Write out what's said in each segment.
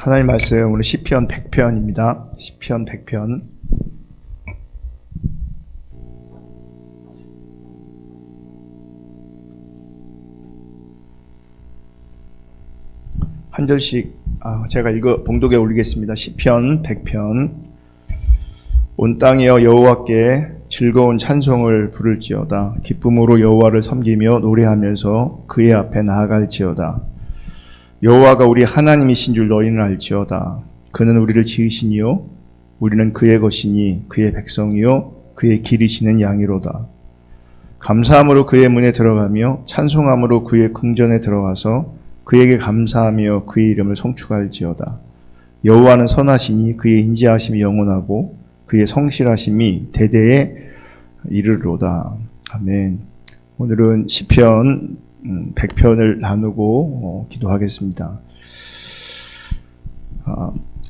하나님 말씀 오늘 시편 100편입니다. 시편 100편. 한 절씩 제가 봉독에 올리겠습니다. 시편 100편. 온 땅이여 여호와께 즐거운 찬송을 부를지어다. 기쁨으로 여호와를 섬기며 노래하면서 그의 앞에 나아갈지어다. 여호와가 우리 하나님이신 줄 너희는 알지어다. 그는 우리를 지으시니요 우리는 그의 것이니 그의 백성이요 그의 기르시는 양이로다. 감사함으로 그의 문에 들어가며 찬송함으로 그의 궁전에 들어가서 그에게 감사하며 그의 이름을 송축할지어다. 여호와는 선하시니 그의 인자하심이 영원하고 그의 성실하심이 대대에 이르로다. 아멘. 오늘은 시편 100편을 나누고 기도하겠습니다.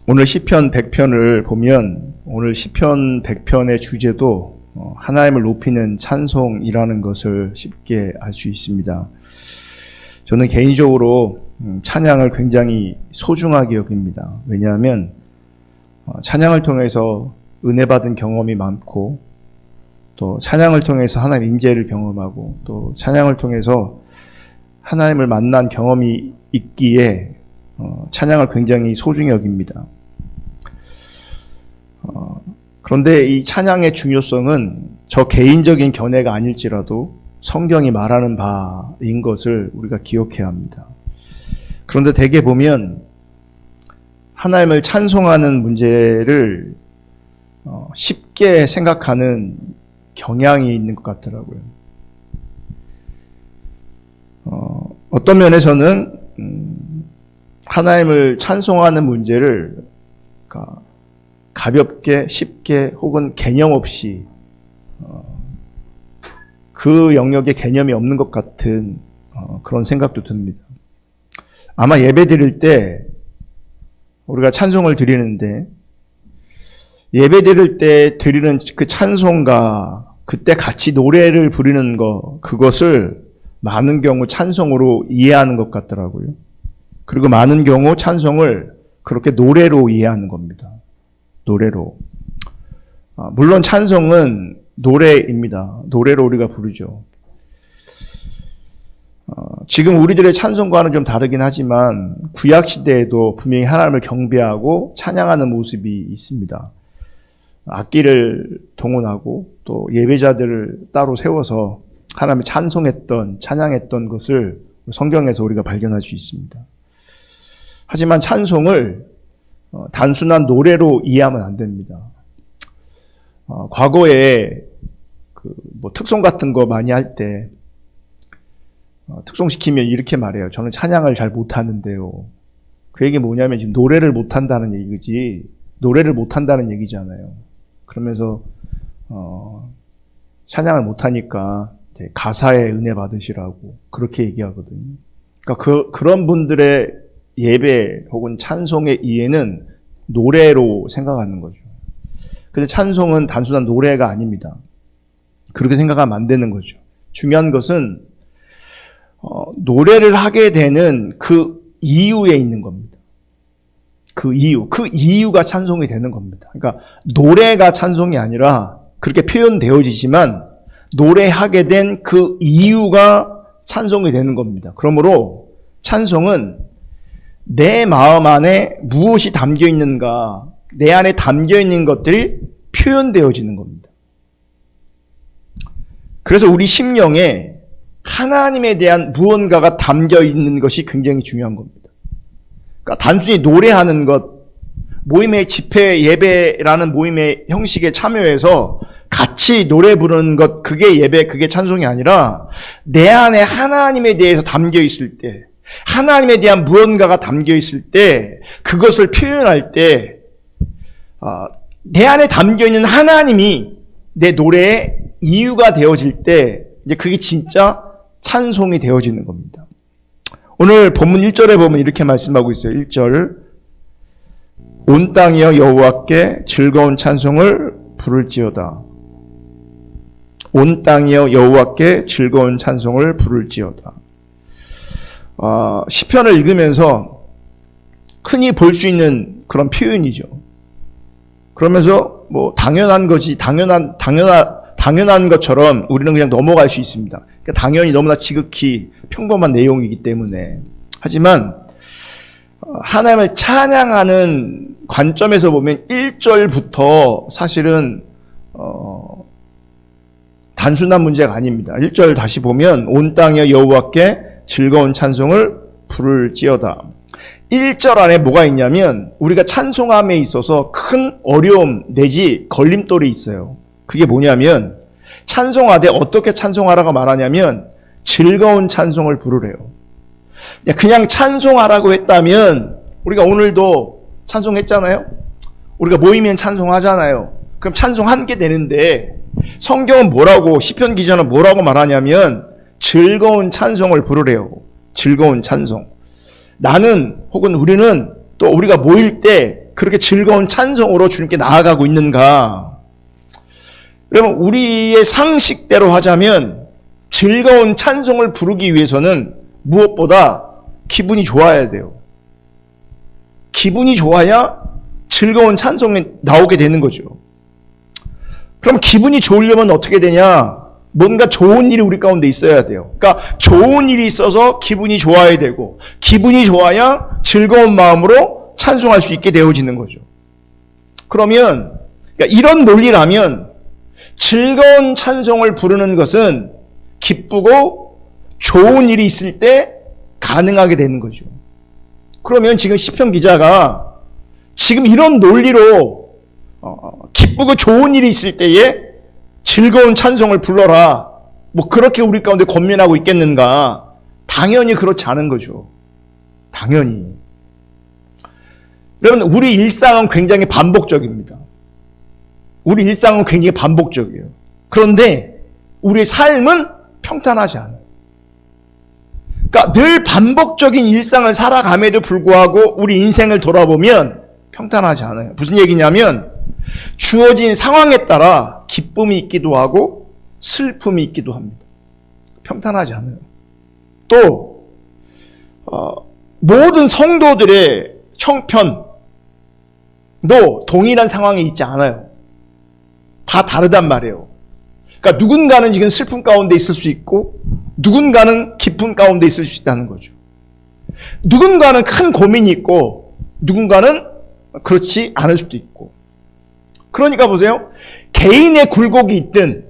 오늘 시편 100편을 보면 오늘 시편 100편의 주제도 하나님을 높이는 찬송이라는 것을 쉽게 알 수 있습니다. 저는 개인적으로 찬양을 굉장히 소중하게 여깁니다. 왜냐하면 찬양을 통해서 은혜 받은 경험이 많고 또 찬양을 통해서 하나님의 인재를 경험하고 또 찬양을 통해서 하나님을 만난 경험이 있기에 찬양을 굉장히 소중히 여깁니다. 그런데 이 찬양의 중요성은 저 개인적인 견해가 아닐지라도 성경이 말하는 바인 것을 우리가 기억해야 합니다. 그런데 대개 보면 하나님을 찬송하는 문제를 쉽게 생각하는 경향이 있는 것 같더라고요. 어떤 면에서는 하나님을 찬송하는 문제를 가볍게 쉽게 혹은 개념 없이 그 영역에 개념이 없는 것 같은 그런 생각도 듭니다. 아마 예배 드릴 때 우리가 찬송을 드리는데 예배 드릴 때 드리는 그 찬송과 그때 같이 노래를 부르는 그것을 많은 경우 찬송으로 이해하는 것 같더라고요. 그리고 많은 경우 찬송을 그렇게 노래로 이해하는 겁니다. 노래로. 물론 찬송은 노래입니다. 노래로 우리가 부르죠. 지금 우리들의 찬송과는 좀 다르긴 하지만 구약시대에도 분명히 하나님을 경배하고 찬양하는 모습이 있습니다. 악기를 동원하고 또 예배자들을 따로 세워서 하나님을 찬양했던 것을 성경에서 우리가 발견할 수 있습니다. 하지만 찬송을 단순한 노래로 이해하면 안 됩니다. 과거에 특송 같은 거 많이 할 때 특송시키면 이렇게 말해요. 저는 찬양을 잘 못하는데요. 그 얘기 뭐냐면 지금 노래를 못한다는 얘기지 노래를 못한다는 얘기잖아요. 그러면서 찬양을 못하니까 가사에 은혜 받으시라고 그렇게 얘기하거든요. 그러니까 그런 분들의 예배 혹은 찬송의 이해는 노래로 생각하는 거죠. 근데 찬송은 단순한 노래가 아닙니다. 그렇게 생각하면 안 되는 거죠. 중요한 것은 노래를 하게 되는 그 이유에 있는 겁니다. 그 이유가 찬송이 되는 겁니다. 그러니까 노래가 찬송이 아니라 그렇게 표현되어지지만 노래하게 된 그 이유가 찬송이 되는 겁니다. 그러므로 찬송은 내 마음 안에 무엇이 담겨 있는가, 내 안에 담겨 있는 것들이 표현되어지는 겁니다. 그래서 우리 심령에 하나님에 대한 무언가가 담겨 있는 것이 굉장히 중요한 겁니다. 그러니까 단순히 노래하는 것, 모임의 집회 예배라는 모임의 형식에 참여해서 같이 노래 부르는 것, 그게 예배, 그게 찬송이 아니라 내 안에 하나님에 대해서 담겨 있을 때, 하나님에 대한 무언가가 담겨 있을 때, 그것을 표현할 때, 내 안에 담겨 있는 하나님이 내 노래의 이유가 되어질 때, 이제 그게 진짜 찬송이 되어지는 겁니다. 오늘 본문 1절에 보면 이렇게 말씀하고 있어요. 1절. 온 땅이여 여호와께 즐거운 찬송을 부를지어다. 온 땅이여 여호와께 즐거운 찬송을 부를지어다. 시편을 읽으면서 흔히 볼 수 있는 그런 표현이죠. 그러면서 뭐 당연한 거지, 당연한 것처럼 우리는 그냥 넘어갈 수 있습니다. 그러니까 당연히 너무나 지극히 평범한 내용이기 때문에. 하지만 하나님을 찬양하는 관점에서 보면 1절부터 사실은 단순한 문제가 아닙니다. 1절 다시 보면 온 땅에 여호와께 즐거운 찬송을 부를지어다. 1절 안에 뭐가 있냐면 우리가 찬송함에 있어서 큰 어려움 내지 걸림돌이 있어요. 그게 뭐냐면 찬송하되 어떻게 찬송하라고 말하냐면 즐거운 찬송을 부르래요. 그냥 찬송하라고 했다면 우리가 오늘도 찬송했잖아요. 우리가 모이면 찬송하잖아요. 그럼 찬송한 게 되는데 성경은 뭐라고, 시편 기자는 뭐라고 말하냐면 즐거운 찬송을 부르래요. 즐거운 찬송. 나는 혹은 우리는 또 우리가 모일 때 그렇게 즐거운 찬송으로 주님께 나아가고 있는가? 그러면 우리의 상식대로 하자면 즐거운 찬송을 부르기 위해서는 무엇보다 기분이 좋아야 돼요. 기분이 좋아야 즐거운 찬송이 나오게 되는 거죠. 그럼 기분이 좋으려면 어떻게 되냐? 뭔가 좋은 일이 우리 가운데 있어야 돼요. 그러니까 좋은 일이 있어서 기분이 좋아야 되고 기분이 좋아야 즐거운 마음으로 찬송할 수 있게 되어지는 거죠. 그러면 그러니까 이런 논리라면 즐거운 찬송을 부르는 것은 기쁘고 좋은 일이 있을 때 가능하게 되는 거죠. 그러면 지금 시편 기자가 지금 이런 논리로 기쁘고 좋은 일이 있을 때에 즐거운 찬송을 불러라, 뭐 그렇게 우리 가운데 권면하고 있겠는가? 당연히 그렇지 않은 거죠. 당연히. 여러분, 우리 일상은 굉장히 반복적입니다. 우리 일상은 굉장히 반복적이에요. 그런데 우리의 삶은 평탄하지 않아요. 그러니까 늘 반복적인 일상을 살아감에도 불구하고 우리 인생을 돌아보면 평탄하지 않아요. 무슨 얘기냐면 주어진 상황에 따라 기쁨이 있기도 하고 슬픔이 있기도 합니다. 평탄하지 않아요. 또 모든 성도들의 형편도 동일한 상황에 있지 않아요. 다 다르단 말이에요. 그러니까 누군가는 지금 슬픔 가운데 있을 수 있고 누군가는 기쁨 가운데 있을 수 있다는 거죠. 누군가는 큰 고민이 있고 누군가는 그렇지 않을 수도 있고. 그러니까 보세요. 개인의 굴곡이 있든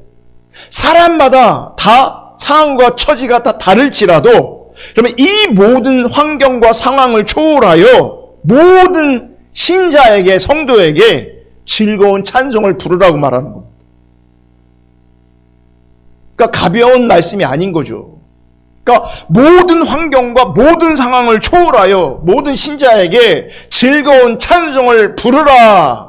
사람마다 다 상황과 처지가 다 다를지라도 그러면 이 모든 환경과 상황을 초월하여 모든 신자에게, 성도에게 즐거운 찬송을 부르라고 말하는 겁니다. 그러니까 가벼운 말씀이 아닌 거죠. 그러니까 모든 환경과 모든 상황을 초월하여 모든 신자에게 즐거운 찬송을 부르라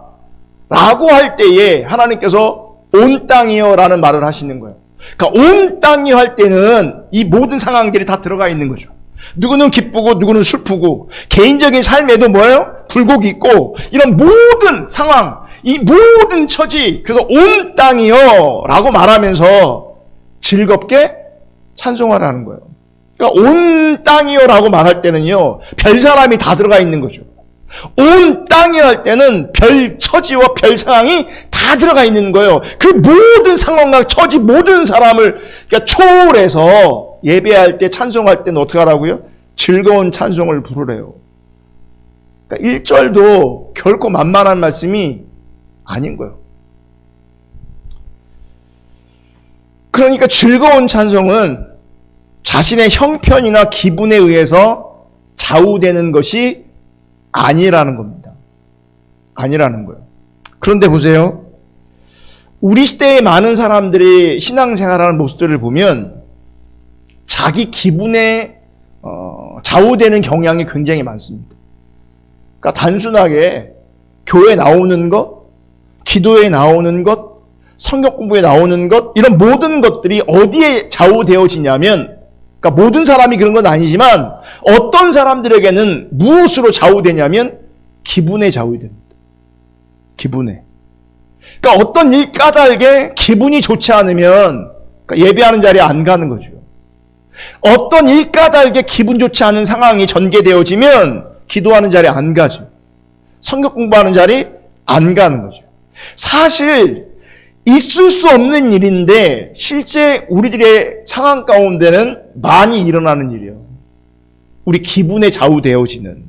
라고 할 때에 하나님께서 온 땅이여 라는 말을 하시는 거예요. 그러니까 온 땅이여 할 때는 이 모든 상황들이 다 들어가 있는 거죠. 누구는 기쁘고 누구는 슬프고 개인적인 삶에도 뭐예요? 굴곡이 있고 이런 모든 상황, 이 모든 처지, 그래서 온 땅이여 라고 말하면서 즐겁게 찬송하라는 거예요. 그러니까 온 땅이여 라고 말할 때는요, 별 사람이 다 들어가 있는 거죠. 온 땅이여 할 때는 별 처지와 별 상황이 다 들어가 있는 거예요. 그 모든 상황과 처지, 모든 사람을 그러니까 초월해서 예배할 때, 찬송할 때는 어떻게 하라고요? 즐거운 찬송을 부르래요. 그러니까 1절도 결코 만만한 말씀이 아닌 거예요. 그러니까 즐거운 찬송은 자신의 형편이나 기분에 의해서 좌우되는 것이 아니라는 겁니다. 아니라는 거예요. 그런데 보세요. 우리 시대의 많은 사람들이 신앙생활하는 모습들을 보면 자기 기분에 좌우되는 경향이 굉장히 많습니다. 그러니까 단순하게 교회 나오는 것, 기도에 나오는 것, 성경 공부에 나오는 것, 이런 모든 것들이 어디에 좌우되어지냐면, 그러니까 모든 사람이 그런 건 아니지만 어떤 사람들에게는 무엇으로 좌우되냐면 기분에 좌우됩니다. 기분에. 그러니까 어떤 일 까닭에 기분이 좋지 않으면 그러니까 예배하는 자리에 안 가는 거죠. 어떤 일 까닭에 기분 좋지 않은 상황이 전개되어지면 기도하는 자리 안 가죠. 성경 공부하는 자리 안 가는 거죠. 사실 있을 수 없는 일인데 실제 우리들의 상황 가운데는 많이 일어나는 일이에요. 우리 기분에 좌우되어지는.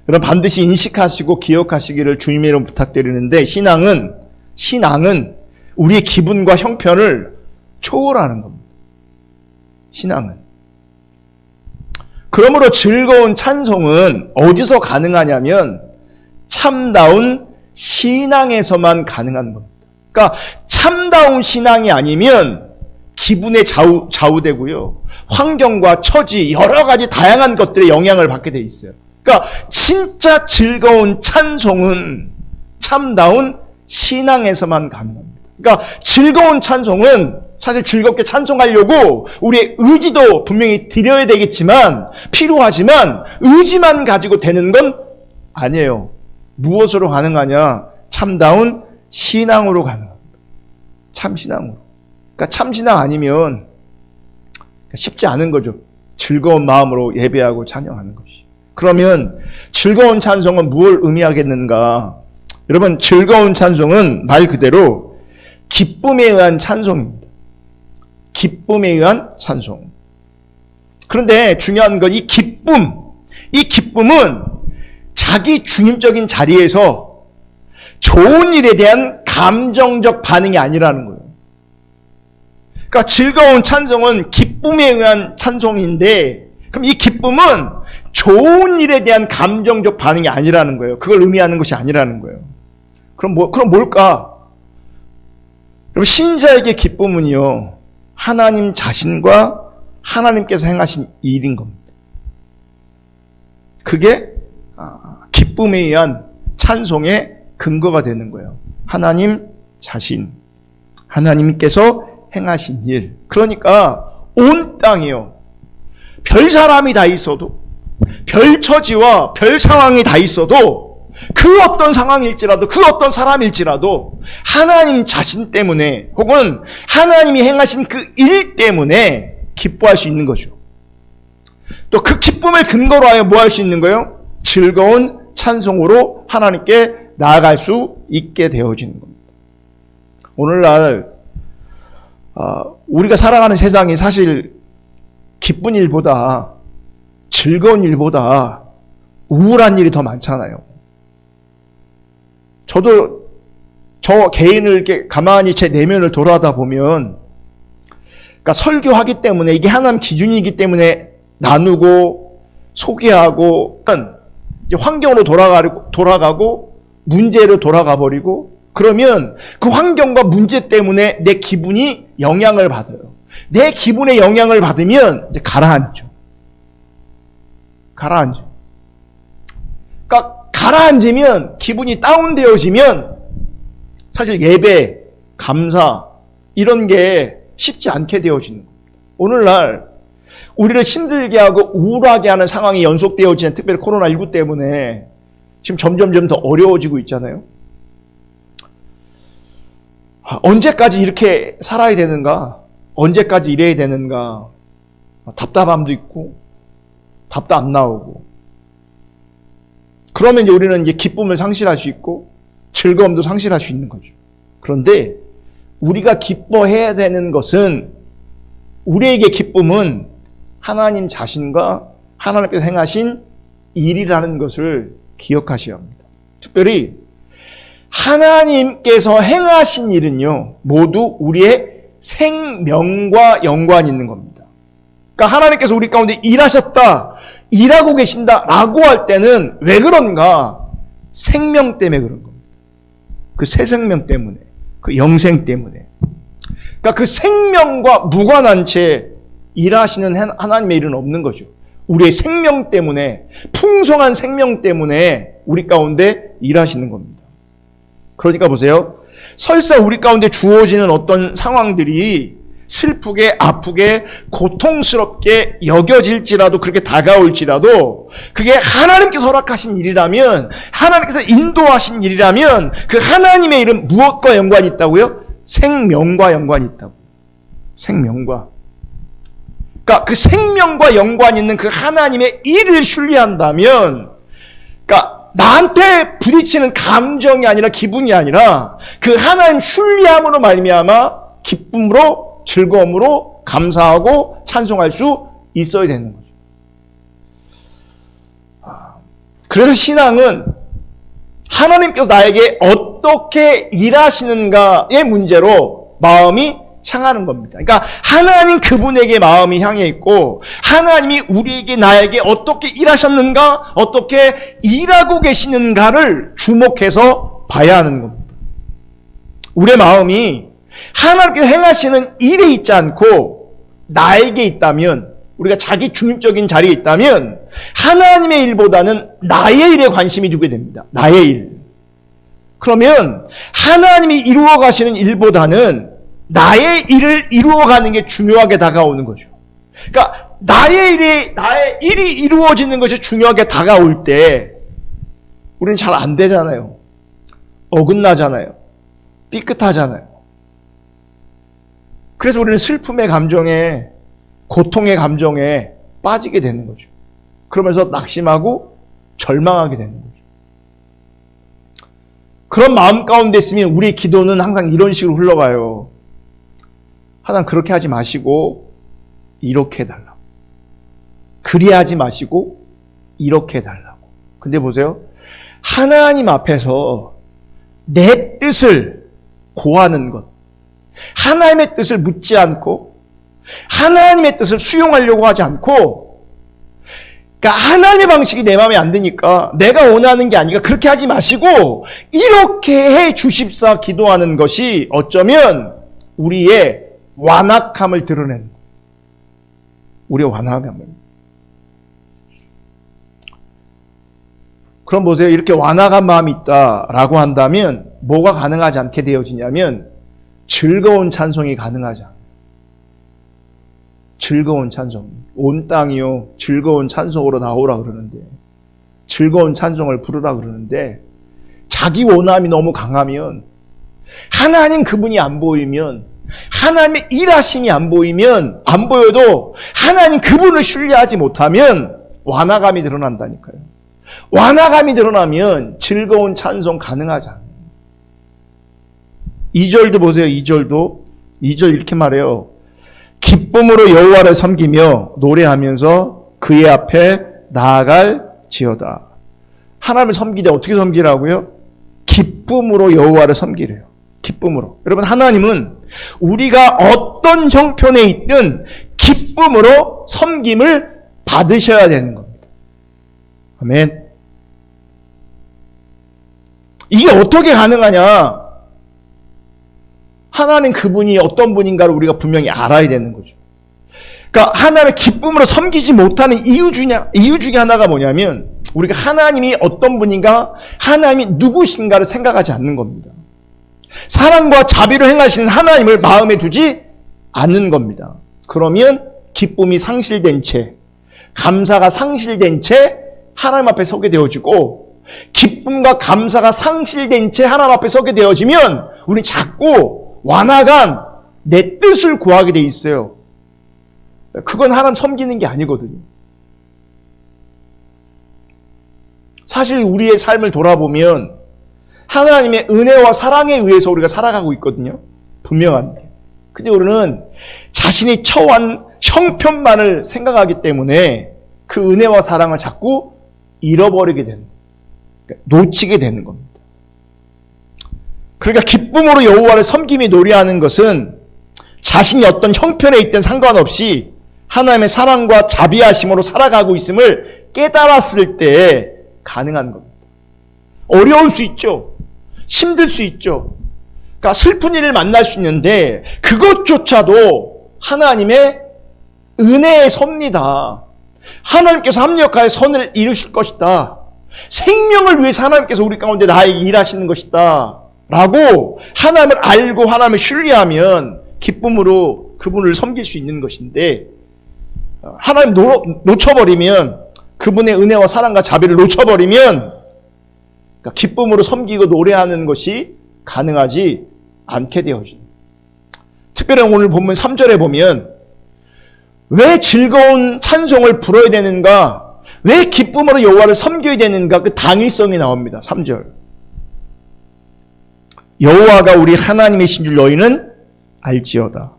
여러분 반드시 인식하시고 기억하시기를 주님의 이름 부탁드리는데 신앙은 우리의 기분과 형편을 초월하는 겁니다. 신앙은. 그러므로 즐거운 찬송은 어디서 가능하냐면 참다운 신앙에서만 가능한 겁니다. 그러니까 참다운 신앙이 아니면 기분에 좌우되고요. 환경과 처지 여러 가지 다양한 것들에 영향을 받게 돼 있어요. 그러니까 진짜 즐거운 찬송은 참다운 신앙에서만 가능합니다. 그러니까 즐거운 찬송은 사실 즐겁게 찬송하려고 우리의 의지도 분명히 드려야 되겠지만 필요하지만 의지만 가지고 되는 건 아니에요. 무엇으로 가능하냐? 참다운 신앙으로 가능합니다. 참신앙으로. 그러니까 참신앙 아니면 쉽지 않은 거죠. 즐거운 마음으로 예배하고 찬양하는 것이. 그러면 즐거운 찬송은 무엇을 의미하겠는가? 여러분 즐거운 찬송은 말 그대로 기쁨에 의한 찬송입니다. 기쁨에 의한 찬송. 그런데 중요한 건 이 기쁨은 자기 중심적인 자리에서 좋은 일에 대한 감정적 반응이 아니라는 거예요. 그러니까 즐거운 찬송은 기쁨에 의한 찬송인데 그럼 이 기쁨은 좋은 일에 대한 감정적 반응이 아니라는 거예요. 그걸 의미하는 것이 아니라는 거예요. 그럼 뭘까? 그럼 신자에게 기쁨은요. 하나님 자신과 하나님께서 행하신 일인 겁니다. 그게 기쁨에 의한 찬송의 근거가 되는 거예요. 하나님 자신, 하나님께서 행하신 일. 그러니까 온 땅이요. 별 사람이 다 있어도, 별 처지와 별 상황이 다 있어도 그 어떤 상황일지라도 그 어떤 사람일지라도 하나님 자신 때문에 혹은 하나님이 행하신 그 일 때문에 기뻐할 수 있는 거죠. 또 그 기쁨을 근거로 하여 뭐 할 수 있는 거예요? 즐거운 찬송으로 하나님께 나아갈 수 있게 되어지는 겁니다. 오늘날 우리가 살아가는 세상이 사실 기쁜 일보다 즐거운 일보다 우울한 일이 더 많잖아요. 저도 저 개인을 이렇게 가만히 제 내면을 돌아다 보면, 그러니까 설교하기 때문에 이게 하나님 기준이기 때문에 나누고 소개하고, 그러니까 이제 환경으로 돌아가고 문제로 돌아가 버리고, 그러면 그 환경과 문제 때문에 내 기분이 영향을 받아요. 내 기분에 영향을 받으면 이제 가라앉죠. 그러니까 가라앉으면, 기분이 다운되어지면 사실 예배, 감사 이런 게 쉽지 않게 되어지는 겁니다. 오늘날 우리를 힘들게 하고 우울하게 하는 상황이 연속되어지는, 특별히 코로나19 때문에 지금 점점 더 어려워지고 있잖아요. 언제까지 이렇게 살아야 되는가? 언제까지 이래야 되는가? 답답함도 있고 답도 안 나오고, 그러면 이제 우리는 이제 기쁨을 상실할 수 있고 즐거움도 상실할 수 있는 거죠. 그런데 우리가 기뻐해야 되는 것은, 우리에게 기쁨은 하나님 자신과 하나님께서 행하신 일이라는 것을 기억하셔야 합니다. 특별히 하나님께서 행하신 일은요, 모두 우리의 생명과 연관이 있는 겁니다. 그러니까 하나님께서 우리 가운데 일하셨다, 일하고 계신다 라고 할 때는 왜 그런가? 생명 때문에 그런 겁니다. 그 새 생명 때문에, 그 영생 때문에. 그러니까 그 생명과 무관한 채 일하시는 하나님의 일은 없는 거죠. 우리의 생명 때문에, 풍성한 생명 때문에 우리 가운데 일하시는 겁니다. 그러니까 보세요. 설사 우리 가운데 주어지는 어떤 상황들이 슬프게, 아프게, 고통스럽게 여겨질지라도, 그렇게 다가올지라도 그게 하나님께서 허락하신 일이라면, 하나님께서 인도하신 일이라면 그 하나님의 일은 무엇과 연관이 있다고요? 생명과 연관이 있다고. 생명과. 그러니까 그 생명과 연관 있는 그 하나님의 일을 신뢰한다면, 그러니까 나한테 부딪히는 감정이 아니라 기분이 아니라 그 하나님 신뢰함으로 말미암아 기쁨으로 즐거움으로 감사하고 찬송할 수 있어야 되는 거죠. 그래서 신앙은 하나님께서 나에게 어떻게 일하시는가의 문제로 마음이 향하는 겁니다. 그러니까 하나님 그분에게 마음이 향해 있고 하나님이 우리에게 나에게 어떻게 일하셨는가, 어떻게 일하고 계시는가를 주목해서 봐야 하는 겁니다. 우리의 마음이 하나님께서 행하시는 일에 있지 않고 나에게 있다면, 우리가 자기 중립적인 자리에 있다면 하나님의 일보다는 나의 일에 관심이 두게 됩니다. 나의 일. 그러면 하나님이 이루어 가시는 일보다는 나의 일을 이루어가는 게 중요하게 다가오는 거죠. 그러니까 나의 일이 이루어지는 것이 중요하게 다가올 때 우리는 잘 안 되잖아요. 어긋나잖아요. 삐끗하잖아요. 그래서 우리는 슬픔의 감정에, 고통의 감정에 빠지게 되는 거죠. 그러면서 낙심하고 절망하게 되는 거죠. 그런 마음 가운데 있으면 우리의 기도는 항상 이런 식으로 흘러가요. 하나님 그렇게 하지 마시고 이렇게 해달라고. 그리 하지 마시고 이렇게 해달라고. 근데 보세요. 하나님 앞에서 내 뜻을 고하는 것, 하나님의 뜻을 묻지 않고 하나님의 뜻을 수용하려고 하지 않고, 그러니까 하나님의 방식이 내 마음에 안 드니까 내가 원하는 게 아니라 그렇게 하지 마시고 이렇게 해 주십사 기도하는 것이 어쩌면 우리의 완악함을 드러내는, 우리의 완악함을. 그럼 보세요. 이렇게 완악한 마음이 있다라고 한다면 뭐가 가능하지 않게 되어지냐면 즐거운 찬송이 가능하지 않아요. 즐거운 찬송. 온 땅이요 즐거운 찬송으로 나오라 그러는데, 즐거운 찬송을 부르라 그러는데, 자기 원함이 너무 강하면, 하나님 그분이 안 보이면, 하나님의 일하심이 안 보이면, 안 보여도 하나님 그분을 신뢰하지 못하면 완화감이 드러난다니까요. 완화감이 드러나면 즐거운 찬송 가능하지 않아요. 2절도 보세요. 2절 이렇게 말해요. 기쁨으로 여호와를 섬기며 노래하면서 그의 앞에 나아갈지어다. 하나님을 섬기자. 어떻게 섬기라고요? 기쁨으로 여호와를 섬기래요. 기쁨으로. 여러분, 하나님은 우리가 어떤 형편에 있든 기쁨으로 섬김을 받으셔야 되는 겁니다. 아멘. 이게 어떻게 가능하냐? 하나님 그분이 어떤 분인가를 우리가 분명히 알아야 되는 거죠. 그러니까 하나님을 기쁨으로 섬기지 못하는 이유 중에 하나가 뭐냐면, 우리가 하나님이 어떤 분인가, 하나님이 누구신가를 생각하지 않는 겁니다. 사랑과 자비로 행하시는 하나님을 마음에 두지 않는 겁니다. 그러면 기쁨이 상실된 채, 감사가 상실된 채 하나님 앞에 서게 되어지고, 기쁨과 감사가 상실된 채 하나님 앞에 서게 되어지면 우리는 자꾸 완화감, 내 뜻을 구하게 돼 있어요. 그건 하나님 섬기는 게 아니거든요. 사실 우리의 삶을 돌아보면 하나님의 은혜와 사랑에 의해서 우리가 살아가고 있거든요. 분명한데. 근데 우리는 자신이 처한 형편만을 생각하기 때문에 그 은혜와 사랑을 자꾸 잃어버리게 되는, 놓치게 되는 겁니다. 그러니까 기쁨으로 여호와를 섬김이 노래하는 것은 자신이 어떤 형편에 있든 상관없이 하나님의 사랑과 자비하심으로 살아가고 있음을 깨달았을 때 가능한 겁니다. 어려울 수 있죠. 힘들 수 있죠. 그러니까 슬픈 일을 만날 수 있는데 그것조차도 하나님의 은혜의 섭니다. 하나님께서 합력하여 선을 이루실 것이다. 생명을 위해서 하나님께서 우리 가운데 나에게 일하시는 것이다. 라고 하나님을 알고 하나님을 신뢰하면 기쁨으로 그분을 섬길 수 있는 것인데, 하나님 놓쳐버리면, 그분의 은혜와 사랑과 자비를 놓쳐버리면, 그러니까 기쁨으로 섬기고 노래하는 것이 가능하지 않게 되어집니다. 특별히 오늘 본문 3절에 보면 왜 즐거운 찬송을 불어야 되는가? 왜 기쁨으로 여호와를 섬겨야 되는가? 그 당위성이 나옵니다. 3절. 여호와가 우리 하나님이신 줄 너희는 알지어다.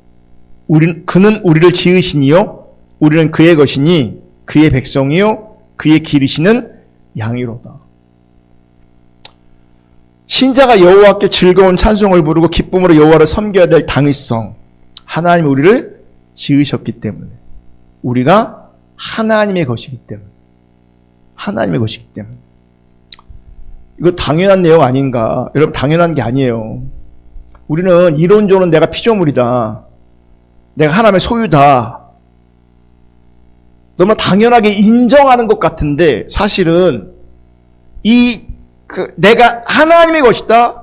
그는 우리를 지으시니요 우리는 그의 것이니 그의 백성이요 그의 기르시는 양이로다. 신자가 여호와께 즐거운 찬송을 부르고 기쁨으로 여호와를 섬겨야 될 당위성. 하나님이 우리를 지으셨기 때문에, 우리가 하나님의 것이기 때문에, 하나님의 것이기 때문에. 이거 당연한 내용 아닌가? 여러분, 당연한 게 아니에요. 우리는 이론적으로는 내가 피조물이다, 내가 하나님의 소유다, 너무 당연하게 인정하는 것 같은데, 사실은 내가 하나님의 것이다,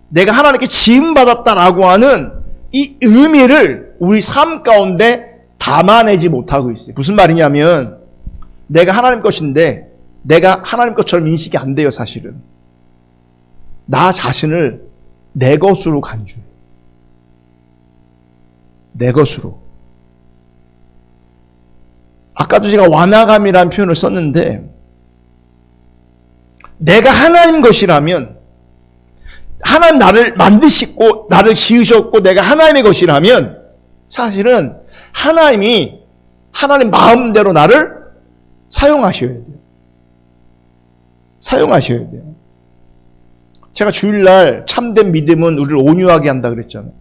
내가 하나님께 지음받았다라고 하는 이 의미를 우리 삶 가운데 담아내지 못하고 있어요. 무슨 말이냐면, 내가 하나님 것인데 내가 하나님 것처럼 인식이 안 돼요. 사실은 나 자신을 내 것으로 간주해요. 내 것으로. 아까도 제가 완화감이라는 표현을 썼는데, 내가 하나님 것이라면, 하나님 나를 만드시고 나를 지으셨고 내가 하나님의 것이라면, 사실은 하나님이 하나님 마음대로 나를 사용하셔야 돼요. 사용하셔야 돼요. 제가 주일날 참된 믿음은 우리를 온유하게 한다 그랬잖아요.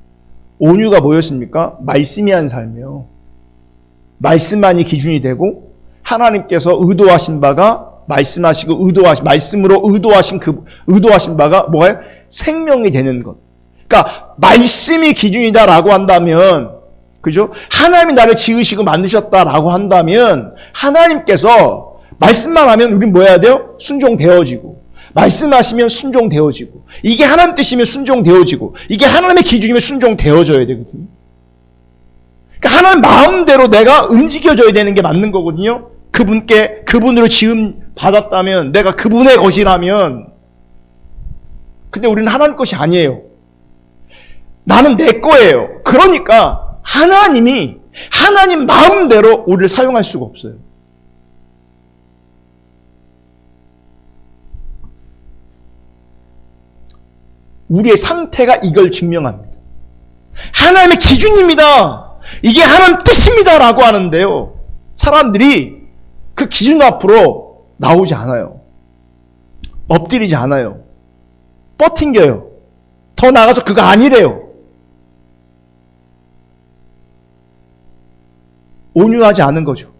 온유가 뭐였습니까? 말씀이 한 삶이요. 말씀만이 기준이 되고, 하나님께서 의도하신 바가 말씀하시고 말씀으로 의도하신 바가 뭐예요? 생명이 되는 것. 그러니까 말씀이 기준이다라고 한다면, 그죠? 하나님이 나를 지으시고 만드셨다라고 한다면, 하나님께서 말씀만 하면 우린 뭐 해야 돼요? 순종되어지고, 말씀하시면 순종되어지고, 이게 하나님 뜻이면 순종되어지고, 이게 하나님의 기준이면 순종되어져야 되거든요. 그러니까 하나님 마음대로 내가 움직여져야 되는 게 맞는 거거든요. 그분으로 지음 받았다면, 내가 그분의 것이라면. 근데 우리는 하나님 것이 아니에요. 나는 내 거예요. 그러니까 하나님이 하나님 마음대로 우리를 사용할 수가 없어요. 우리의 상태가 이걸 증명합니다. 하나님의 기준입니다, 이게 하나님 뜻입니다 라고 하는데요, 사람들이 그 기준 앞으로 나오지 않아요. 엎드리지 않아요. 뻗팅겨요. 더 나아가서 그거 아니래요. 온유하지 않은 거죠.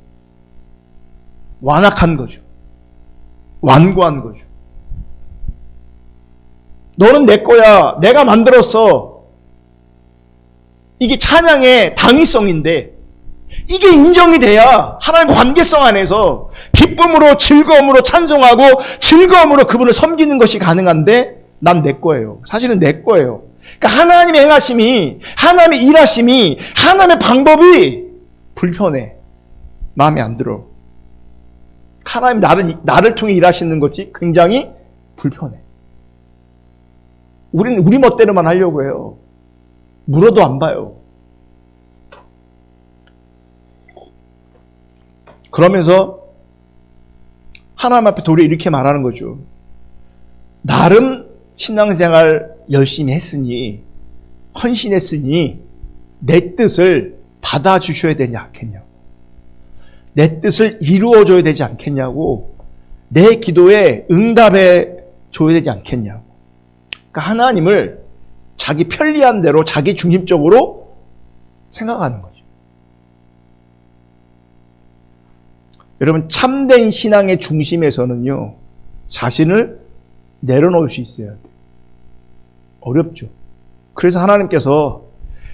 완악한 거죠. 완고한 거죠. 너는 내 거야. 내가 만들었어. 이게 찬양의 당위성인데, 이게 인정이 돼야 하나님과 관계성 안에서 기쁨으로 즐거움으로 찬송하고 즐거움으로 그분을 섬기는 것이 가능한데, 난 내 거예요. 사실은 내 거예요. 그러니까 하나님의 행하심이, 하나님의 일하심이, 하나님의 방법이 불편해. 마음에 안 들어. 하나님 나를 통해 일하시는 것이 굉장히 불편해. 우리는 우리 멋대로만 하려고 해요. 물어도 안 봐요. 그러면서 하나님 앞에 도리어 이렇게 말하는 거죠. 나름 신앙생활 열심히 했으니, 헌신했으니 내 뜻을 받아주셔야 되지 않겠냐고, 내 뜻을 이루어줘야 되지 않겠냐고, 내 기도에 응답해 줘야 되지 않겠냐고. 그러니까 하나님을 자기 편리한 대로 자기 중심적으로 생각하는 거죠. 여러분, 참된 신앙의 중심에서는요, 자신을 내려놓을 수 있어야 돼요. 어렵죠. 그래서 하나님께서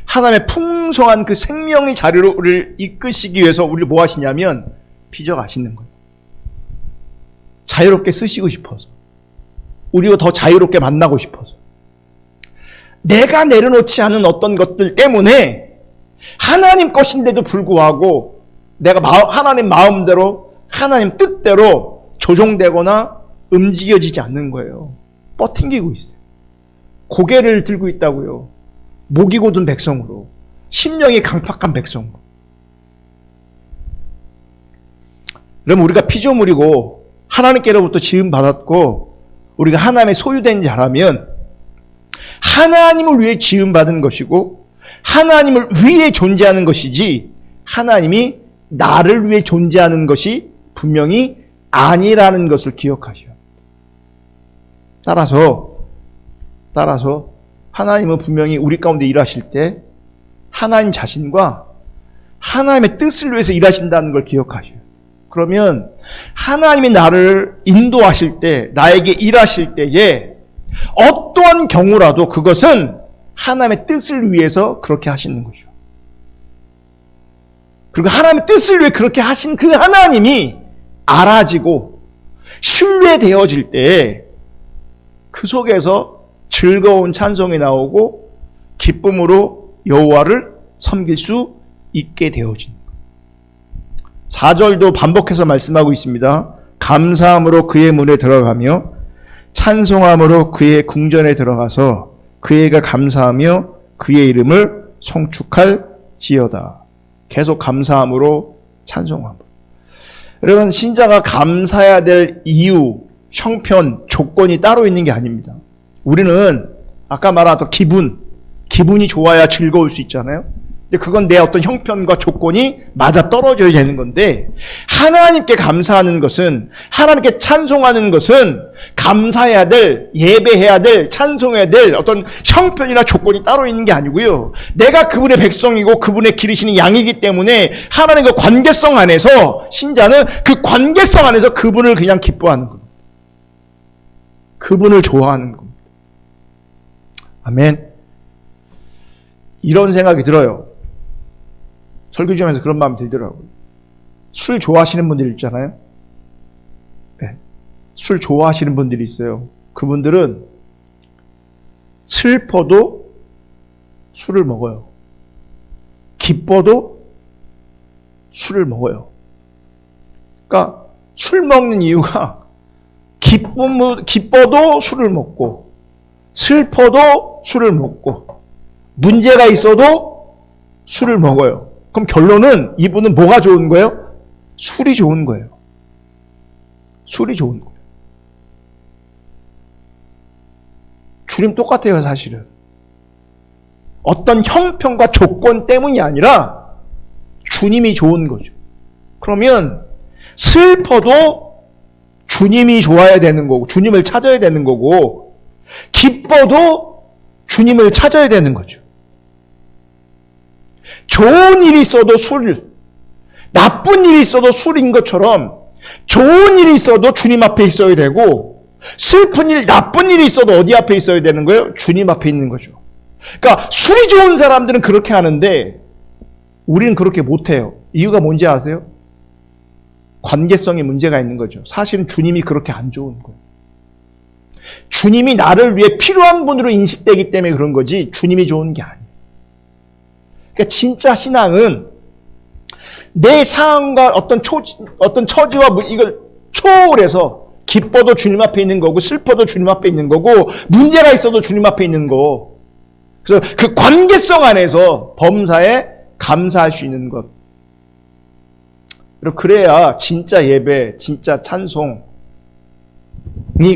하나님의 풍성한 그 생명의 자리로 우리를 이끄시기 위해서 우리를 뭐 하시냐면 빚어가시는 거예요. 자유롭게 쓰시고 싶어서, 우리가 더 자유롭게 만나고 싶어서. 내가 내려놓지 않은 어떤 것들 때문에 하나님 것인데도 불구하고 내가 하나님 마음대로, 하나님 뜻대로 조종되거나 움직여지지 않는 거예요. 뻗팅기고 있어요. 고개를 들고 있다고요. 목이 곧은 백성으로, 심령이 강팍한 백성으로. 그러면 우리가 피조물이고 하나님께로부터 지음받았고 우리가 하나님의 소유된 자라면 하나님을 위해 지음받은 것이고 하나님을 위해 존재하는 것이지 하나님이 나를 위해 존재하는 것이 분명히 아니라는 것을 기억하셔야 합니다. 따라서 하나님은 분명히 우리 가운데 일하실 때 하나님 자신과 하나님의 뜻을 위해서 일하신다는 걸 기억하셔요. 그러면 하나님이 나를 인도하실 때, 나에게 일하실 때에 어떠한 경우라도 그것은 하나님의 뜻을 위해서 그렇게 하시는 거죠. 그리고 하나님의 뜻을 위해 그렇게 하신 그 하나님이 알아지고 신뢰되어질 때 그 속에서 즐거운 찬송이 나오고 기쁨으로 여호와를 섬길 수 있게 되어지는 거예요. 4절도 반복해서 말씀하고 있습니다. 감사함으로 그의 문에 들어가며 찬송함으로 그의 궁전에 들어가서 그에게 감사하며 그의 이름을 송축할지어다. 계속 감사함으로 찬송함으로. 여러분, 신자가 감사해야 될 이유, 형편, 조건이 따로 있는 게 아닙니다. 우리는 아까 말한 기분이 좋아야 즐거울 수 있잖아요. 근데 그건 내 어떤 형편과 조건이 맞아 떨어져야 되는 건데, 하나님께 감사하는 것은, 하나님께 찬송하는 것은 감사해야 될, 예배해야 될, 찬송해야 될 어떤 형편이나 조건이 따로 있는 게 아니고요. 내가 그분의 백성이고 그분의 기르시는 양이기 때문에 하나님과 관계성 안에서 신자는 그 관계성 안에서 그분을 그냥 기뻐하는 겁니다. 그분을 좋아하는 겁니다. 아멘. 이런 생각이 들어요. 설교 중에서 그런 마음이 들더라고요. 술 좋아하시는 분들 있잖아요. 네. 술 좋아하시는 분들이 있어요. 그분들은 슬퍼도 술을 먹어요. 기뻐도 술을 먹어요. 그러니까 술 먹는 이유가 기뻐도 술을 먹고 슬퍼도 술을 먹고 문제가 있어도 술을 먹어요. 그럼 결론은 이분은 뭐가 좋은 거예요? 술이 좋은 거예요. 술이 좋은 거예요. 주님 똑같아요, 사실은. 어떤 형편과 조건 때문이 아니라 주님이 좋은 거죠. 그러면 슬퍼도 주님이 좋아야 되는 거고 주님을 찾아야 되는 거고 기뻐도 주님을 찾아야 되는 거죠. 좋은 일이 있어도 술, 나쁜 일이 있어도 술인 것처럼 좋은 일이 있어도 주님 앞에 있어야 되고 슬픈 일, 나쁜 일이 있어도 어디 앞에 있어야 되는 거예요? 주님 앞에 있는 거죠. 그러니까 술이 좋은 사람들은 그렇게 하는데 우리는 그렇게 못해요. 이유가 뭔지 아세요? 관계성에 문제가 있는 거죠. 사실은 주님이 그렇게 안 좋은 거예요. 주님이 나를 위해 필요한 분으로 인식되기 때문에 그런 거지 주님이 좋은 게 아니에요. 그러니까 진짜 신앙은 내 상황과 어떤 처지와 이걸 초월해서 기뻐도 주님 앞에 있는 거고 슬퍼도 주님 앞에 있는 거고 문제가 있어도 주님 앞에 있는 거. 그래서 그 관계성 안에서 범사에 감사할 수 있는 것. 그래야 진짜 예배, 진짜 찬송이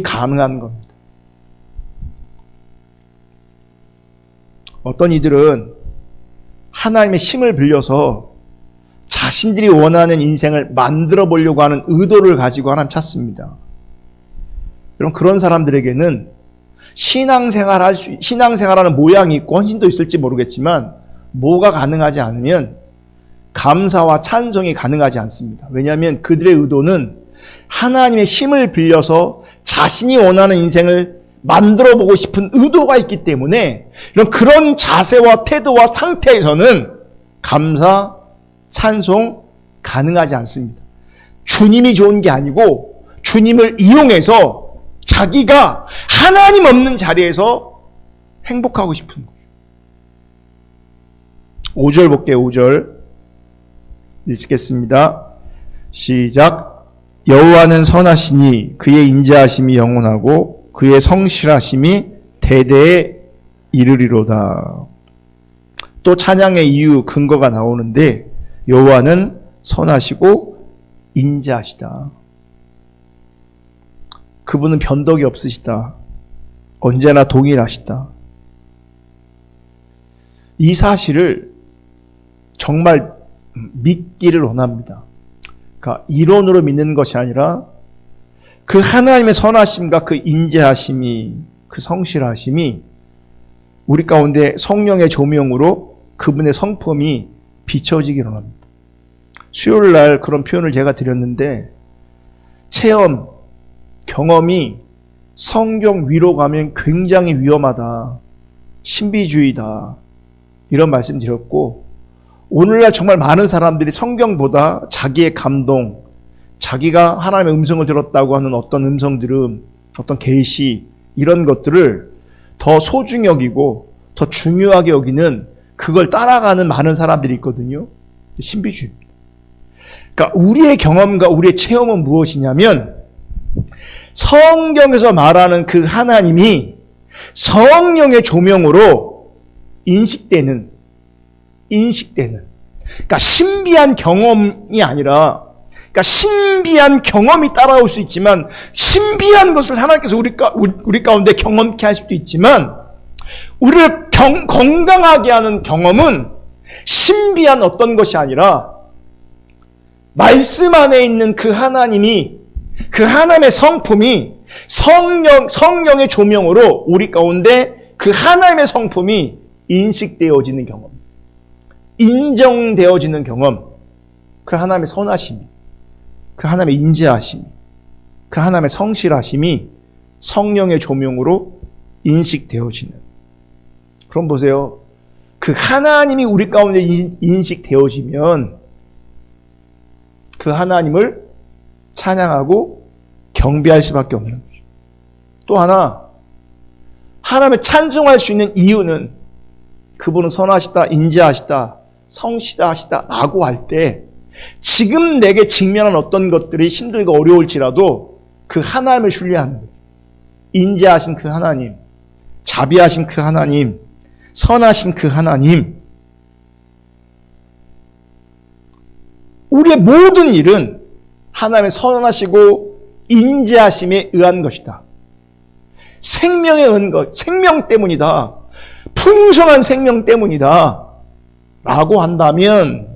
가능한 겁니다. 어떤 이들은 하나님의 힘을 빌려서 자신들이 원하는 인생을 만들어 보려고 하는 의도를 가지고 하나님 찾습니다. 그럼 그런 사람들에게는 신앙생활하는 모양이 있고 헌신도 있을지 모르겠지만 뭐가 가능하지 않으면 감사와 찬송이 가능하지 않습니다. 왜냐하면 그들의 의도는 하나님의 힘을 빌려서 자신이 원하는 인생을 만들어 보고 싶은 의도가 있기 때문에 그런 자세와 태도와 상태에서는 감사, 찬송 가능하지 않습니다. 주님이 좋은 게 아니고 주님을 이용해서 자기가 하나님 없는 자리에서 행복하고 싶은 거예요. 5절 볼게요. 5절 읽겠습니다. 시작. 여호와는 선하시니 그의 인자하심이 영원하고 그의 성실하심이 대대에 이르리로다. 또 찬양의 이유 근거가 나오는데 여호와는 선하시고 인자하시다. 그분은 변덕이 없으시다. 언제나 동일하시다. 이 사실을 정말 믿기를 원합니다. 그러니까 이론으로 믿는 것이 아니라 그 하나님의 선하심과 그 인자하심이, 그 성실하심이 우리 가운데 성령의 조명으로 그분의 성품이 비춰지기를 원합니다. 수요일 날 그런 표현을 제가 드렸는데, 체험, 경험이 성경 위로 가면 굉장히 위험하다, 신비주의다, 이런 말씀 드렸고, 오늘날 정말 많은 사람들이 성경보다 자기의 감동, 자기가 하나님의 음성을 들었다고 하는 어떤 음성들음, 어떤 계시, 이런 것들을 더 소중히 여기고 더 중요하게 여기는, 그걸 따라가는 많은 사람들이 있거든요. 신비주의입니다. 그러니까 우리의 경험과 우리의 체험은 무엇이냐면, 성경에서 말하는 그 하나님이 성령의 조명으로 인식되는, 그러니까 신비한 경험이 아니라, 그러니까 신비한 경험이 따라올 수 있지만, 신비한 것을 하나님께서 우리 가운데 경험케 할 수도 있지만, 우리를 건강하게 하는 경험은 신비한 어떤 것이 아니라 말씀 안에 있는 그 하나님이, 그 하나님의 성품이 성령의 조명으로 우리 가운데 그 하나님의 성품이 인식되어지는 경험, 인정되어지는 경험, 그 하나님의 선하심이, 그 하나님의 인자하심이, 그 하나님의 성실하심이 성령의 조명으로 인식되어지는. 그럼 보세요. 그 하나님이 우리 가운데 인식되어지면 그 하나님을 찬양하고 경배할 수밖에 없는 거죠. 또 하나, 하나님을 찬송할 수 있는 이유는 그분은 선하시다, 인자하시다, 성실하시다 라고 할 때, 지금 내게 직면한 어떤 것들이 힘들고 어려울지라도 그 하나님을 신뢰하는 거예요. 인자하신 그 하나님, 자비하신 그 하나님, 선하신 그 하나님. 우리의 모든 일은 하나님의 선하시고 인자하심에 의한 것이다. 생명에 의한 것, 생명 때문이다. 풍성한 생명 때문이다. 라고 한다면,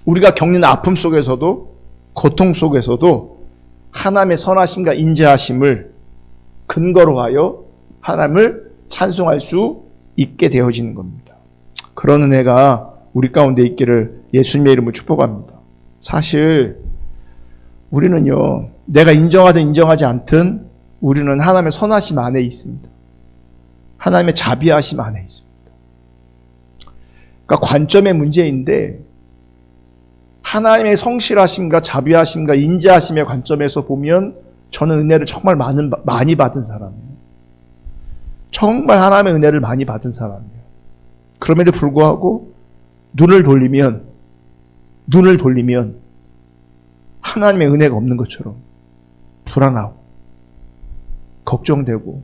우리가 겪는 아픔 속에서도, 고통 속에서도 하나님의 선하심과 인자하심을 근거로 하여 하나님을 찬송할 수 있게 되어지는 겁니다. 그런 은혜가 우리 가운데 있기를 예수님의 이름으로 축복합니다. 사실 우리는요, 내가 인정하든 인정하지 않든 우리는 하나님의 선하심 안에 있습니다. 하나님의 자비하심 안에 있습니다. 그러니까 관점의 문제인데, 하나님의 성실하심과 자비하심과 인자하심의 관점에서 보면 저는 은혜를 정말 많이 받은 사람이에요. 정말 하나님의 은혜를 많이 받은 사람이에요. 그럼에도 불구하고 눈을 돌리면 하나님의 은혜가 없는 것처럼 불안하고 걱정되고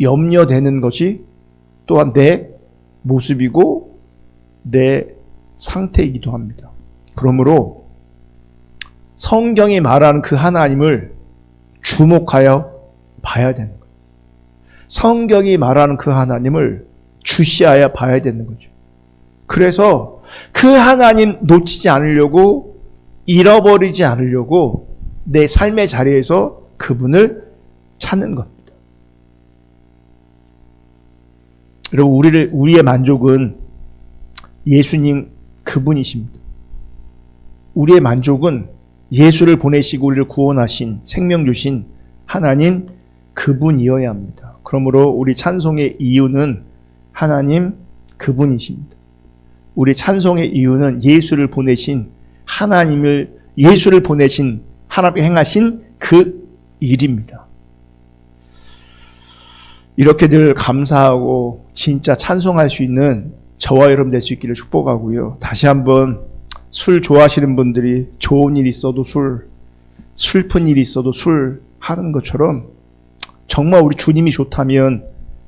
염려되는 것이 또한 내 모습이고 내 상태이기도 합니다. 그러므로 성경이 말하는 그 하나님을 주목하여 봐야 되는 거예요. 성경이 말하는 그 하나님을 주시하여 봐야 되는 거죠. 그래서 그 하나님 놓치지 않으려고, 잃어버리지 않으려고 내 삶의 자리에서 그분을 찾는 겁니다. 여러분, 우리의 만족은 예수님 그분이십니다. 우리의 만족은 예수를 보내시고 우리를 구원하신, 생명 주신 하나님 그분이어야 합니다. 그러므로 우리 찬송의 이유는 하나님 그분이십니다. 우리 찬송의 이유는 예수를 보내신 하나님께 행하신 그 일입니다. 이렇게 늘 감사하고 진짜 찬송할 수 있는 저와 여러분 될 수 있기를 축복하고요. 다시 한번 술 좋아하시는 분들이 좋은 일 있어도 술, 슬픈 일이 있어도 술 하는 것처럼 정말 우리 주님이 좋다면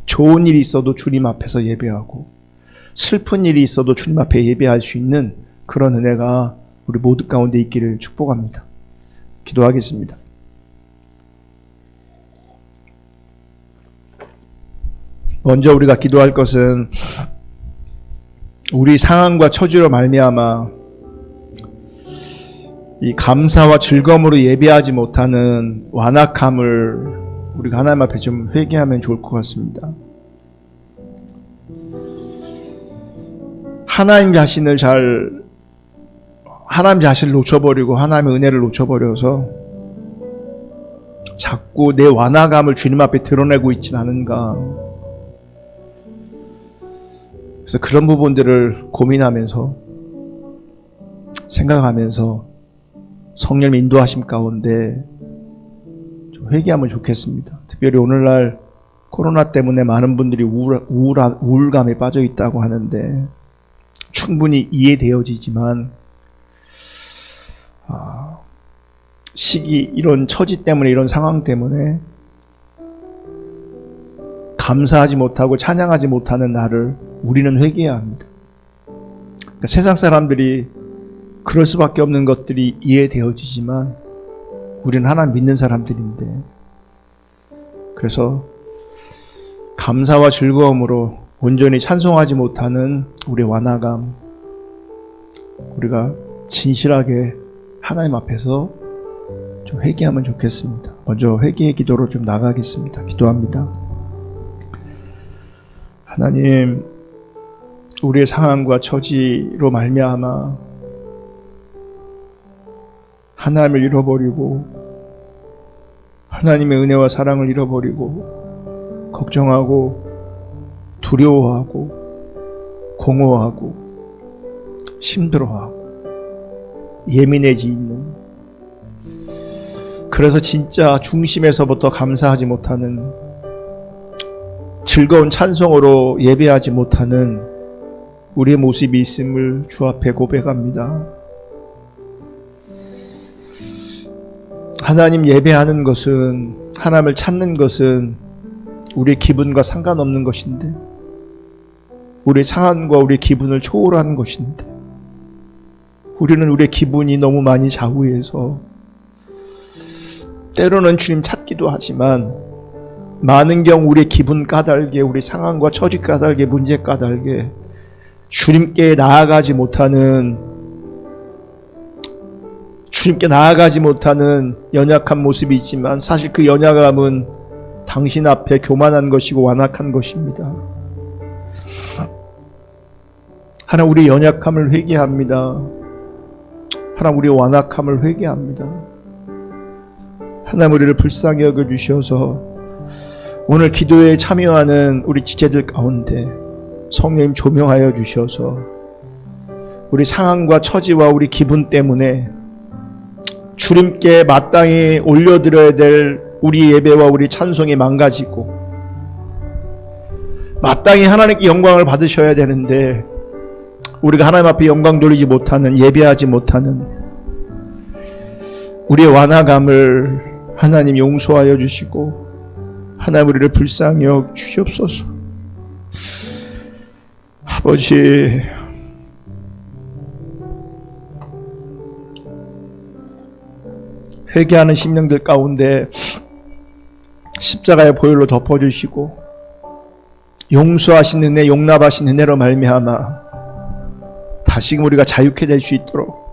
좋은 일이 있어도 주님 앞에서 예배하고 슬픈 일이 있어도 주님 앞에 예배할 수 있는 그런 은혜가 우리 모두 가운데 있기를 축복합니다. 기도하겠습니다. 먼저 우리가 기도할 것은 우리 상황과 처지로 말미암아 이 감사와 즐거움으로 예배하지 못하는 완악함을 우리가 하나님 앞에 좀 회개하면 좋을 것 같습니다. 하나님 자신을 놓쳐버리고 하나님의 은혜를 놓쳐버려서 자꾸 내 완악함을 주님 앞에 드러내고 있진 않은가. 그래서 그런 부분들을 고민하면서 생각하면서 성령 인도하심 가운데 좀 회개하면 좋겠습니다. 특별히 오늘날 코로나 때문에 많은 분들이 우울감에 빠져 있다고 하는데 충분히 이해되어지지만 이런 처지 때문에 이런 상황 때문에 감사하지 못하고 찬양하지 못하는 나를 우리는 회개해야 합니다. 그러니까 세상 사람들이 그럴 수밖에 없는 것들이 이해되어지지만 우리는 하나님 믿는 사람들인데, 그래서 감사와 즐거움으로 온전히 찬송하지 못하는 우리의 완악함, 우리가 진실하게 하나님 앞에서 좀 회개하면 좋겠습니다. 먼저 회개의 기도로 좀 나가겠습니다. 기도합니다. 하나님, 우리의 상황과 처지로 말미암아 하나님을 잃어버리고 하나님의 은혜와 사랑을 잃어버리고 걱정하고 두려워하고 공허하고 힘들어하고 예민해지 있는, 그래서 진짜 중심에서부터 감사하지 못하는, 즐거운 찬송으로 예배하지 못하는 우리의 모습이 있음을 주 앞에 고백합니다. 하나님 예배하는 것은, 하나님을 찾는 것은 우리의 기분과 상관없는 것인데, 우리의 상황과 우리의 기분을 초월하는 것인데, 우리는 우리의 기분이 너무 많이 좌우해서 때로는 주님 찾기도 하지만 많은 경우 우리의 기분 까닭에, 우리 상황과 처지 까닭에, 문제 까닭에 주님께 나아가지 못하는 연약한 모습이 있지만, 사실 그 연약함은 당신 앞에 교만한 것이고 완악한 것입니다. 하나님, 우리 연약함을 회개합니다. 하나님, 우리 완악함을 회개합니다. 하나님, 우리를 불쌍히 여겨주셔서 오늘 기도에 참여하는 우리 지체들 가운데 성령님 조명하여 주셔서 우리 상황과 처지와 우리 기분 때문에 주님께 마땅히 올려드려야 될 우리 예배와 우리 찬송이 망가지고, 마땅히 하나님께 영광을 받으셔야 되는데 우리가 하나님 앞에 영광 돌리지 못하는, 예배하지 못하는 우리의 완악함을 하나님 용서하여 주시고 하나님 우리를 불쌍히 여겨 주시옵소서. 아버지, 회개하는 심령들 가운데 십자가의 보혈로 덮어주시고 용서하신 은혜, 용납하신 은혜로 말미암아 다시금 우리가 자유케 될 수 있도록,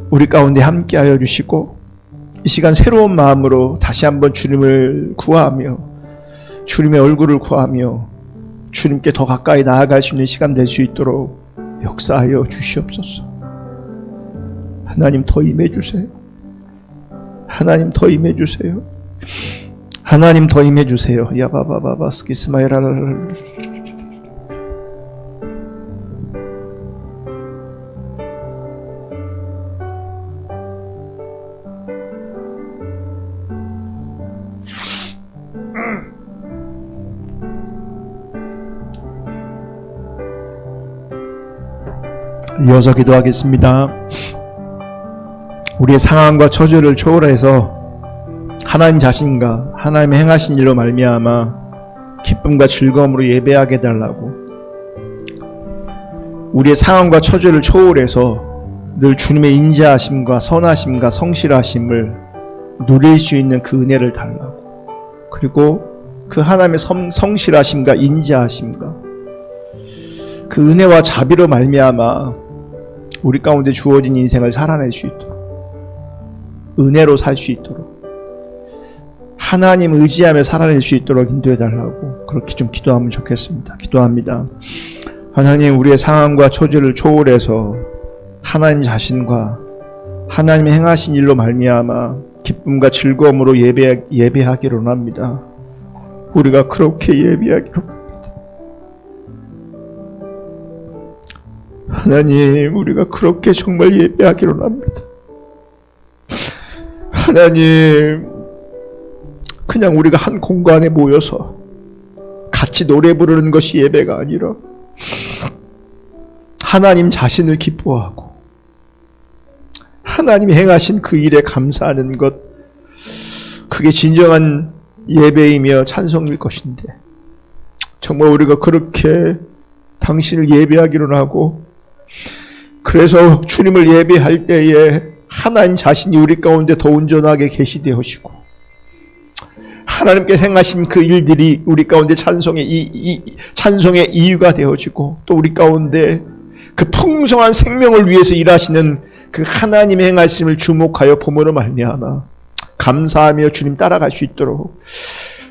우리 가운데 함께하여 주시고, 이 시간 새로운 마음으로 다시 한번 주님을 구하며 주님의 얼굴을 구하며 주님께 더 가까이 나아갈 수 있는 시간 될 수 있도록 역사하여 주시옵소서. 하나님, 더 임해주세요. 하나님, 더 임해주세요. 하나님, 더 임해주세요. 야바바바바 스키스마이라라라. 이어서 기도하겠습니다. 우리의 상황과 처지를 초월해서 하나님 자신과 하나님의 행하신 일로 말미암아 기쁨과 즐거움으로 예배하게 해달라고, 우리의 상황과 처지를 초월해서 늘 주님의 인자하심과 선하심과 성실하심을 누릴 수 있는 그 은혜를 달라고, 그리고 그 하나님의 성실하심과 인자하심과 그 은혜와 자비로 말미암아 우리 가운데 주어진 인생을 살아낼 수 있도록, 은혜로 살 수 있도록, 하나님 의지하며 살아낼 수 있도록 인도해 달라고 그렇게 좀 기도하면 좋겠습니다. 기도합니다. 하나님, 우리의 상황과 처지를 초월해서 하나님 자신과 하나님의 행하신 일로 말미암아 기쁨과 즐거움으로 예배하기를 원합니다. 우리가 그렇게 예배하기를 원합니다. 하나님, 우리가 그렇게 정말 예배하기를 원합니다. 하나님, 그냥 우리가 한 공간에 모여서 같이 노래 부르는 것이 예배가 아니라 하나님 자신을 기뻐하고 하나님이 행하신 그 일에 감사하는 것, 그게 진정한 예배이며 찬송일 것인데, 정말 우리가 그렇게 당신을 예배하기로 하고, 그래서 주님을 예배할 때에 하나님 자신이 우리 가운데 더 온전하게 계시되어지고 하나님께 행하신 그 일들이 우리 가운데 찬송의 이유가 되어지고, 또 우리 가운데 그 풍성한 생명을 위해서 일하시는 그 하나님의 행하심을 주목하여 봄으로 말미암아 감사하며 주님 따라갈 수 있도록,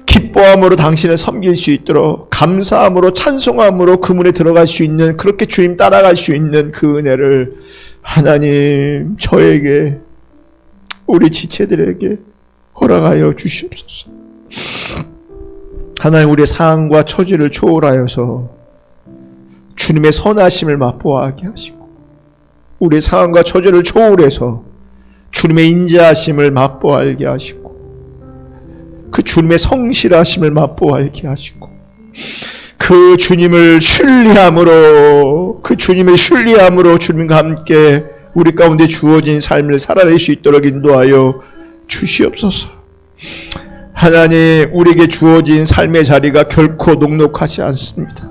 기뻐함으로 당신을 섬길 수 있도록, 감사함으로 찬송함으로 그 문에 들어갈 수 있는, 그렇게 주님 따라갈 수 있는 그 은혜를 하나님 저에게, 우리 지체들에게 허락하여 주시옵소서. 하나님, 우리의 상황과 처지를 초월하여서 주님의 선하심을 맛보아하게 하시고, 우리의 상황과 처지를 초월해서 주님의 인자하심을 맛보아알게 하시고, 그 주님의 성실하심을 맛보아알게 하시고, 그 주님을 신뢰함으로, 그 주님의 신뢰함으로 주님과 함께 우리 가운데 주어진 삶을 살아낼 수 있도록 인도하여 주시옵소서. 하나님, 우리에게 주어진 삶의 자리가 결코 녹록하지 않습니다.